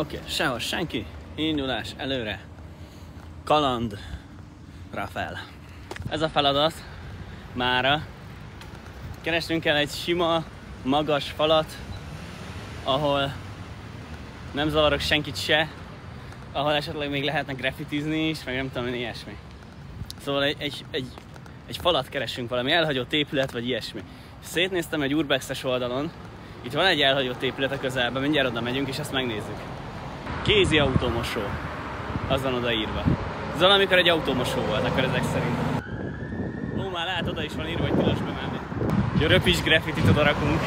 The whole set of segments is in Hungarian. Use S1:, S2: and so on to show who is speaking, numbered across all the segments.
S1: Oké, sehol senki, indulás előre, kalandra fel. Ez a feladat mára. Kerestünk el egy sima, magas falat, ahol nem zavarok senkit se, ahol esetleg még lehetne graffitizni is, meg nem tudom, ilyesmi. Szóval egy falat keresünk, valami elhagyott épület, vagy ilyesmi. Szétnéztem egy Urbex-es oldalon, itt van egy elhagyott épület a közelben, mindjárt oda megyünk és ezt megnézzük. Kézi autómosó, az van odaírva. Ez valamikor egy autómosó volt, akkor ezek szerint. Ó, már lehet, oda is van írva, hogy tilos bemenni. Jó, röpis graffitit oda rakunk.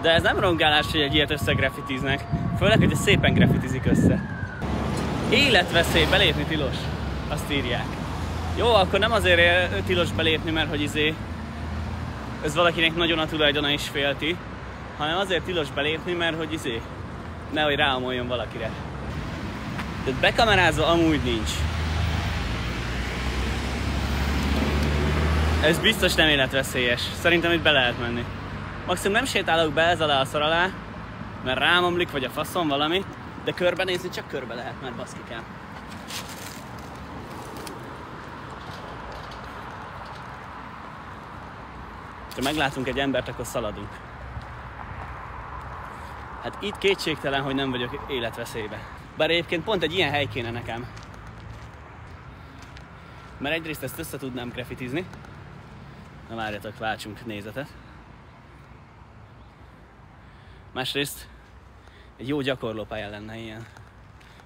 S1: De ez nem rongálás, hogy egy ilyet összegraffitiznek. Főleg, hogy szépen graffitizik össze. Életveszély, belépni tilos. Azt írják. Jó, akkor nem azért tilos belépni, mert hogy ez valakinek nagyon a tulajdona is félti, hanem azért tilos belépni, mert hogy nehogy ráomoljon valakire. Tehát bekamerázva amúgy nincs. Ez biztos nem életveszélyes. Szerintem itt be lehet menni. Maximum nem sétálok be ez alá a szar alá, mert rámomlik, vagy a faszom valami, de körbenézni csak körbe lehet, mert baszkikám. Ha meglátunk egy embert, akkor szaladunk. Hát itt kétségtelen, hogy nem vagyok életveszélybe. Bár egyébként pont egy ilyen hely kéne nekem. Mert egyrészt ezt össze tudnám graffitizni. Na várjatok, váltsunk nézetet. Másrészt egy jó gyakorlópálya lenne ilyen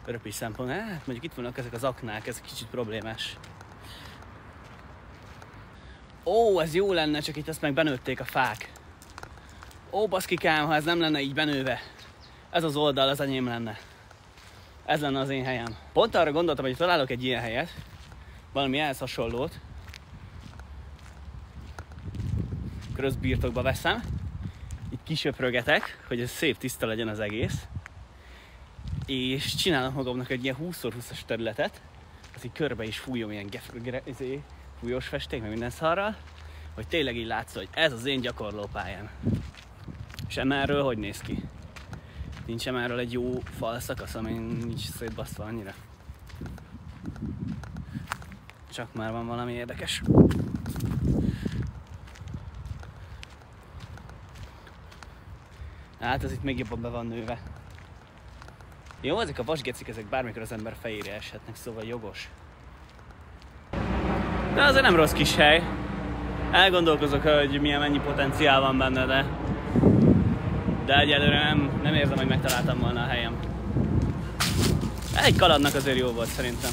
S1: röpis szempont. Hát mondjuk itt vannak ezek az aknák, ez kicsit problémás. Ó, ez jó lenne, csak itt ezt meg benőtték a fák. Ó, baszkikám, ha ez nem lenne így benőve. Ez az oldal, az enyém lenne. Ez lenne az én helyem. Pont arra gondoltam, hogy találok egy ilyen helyet, valami ehhez hasonlót, akkor azt birtokba veszem, itt kisöprögetek, hogy ez szép tiszta legyen az egész, és csinálok magamnak egy ilyen 20x20-as területet, az így körbe is fújom ilyen fújós festék, meg minden szarral, hogy tényleg így látsz, hogy ez az én gyakorlópályám. És emelről hogy néz ki? Nincs emelről egy jó fal szakasz, ami nincs szétbasztva annyira. Csak már van valami érdekes. Hát ez itt még jobban be van nőve. Jó, ezek a vasgecik, ezek bármikor az ember fejére eshetnek, szóval jogos. De azért nem rossz kis hely. Elgondolkozok, hogy mennyi potenciál van benne, de egyelőre nem érzem, hogy megtaláltam volna a helyem. Egy kalandnak azért jó volt szerintem.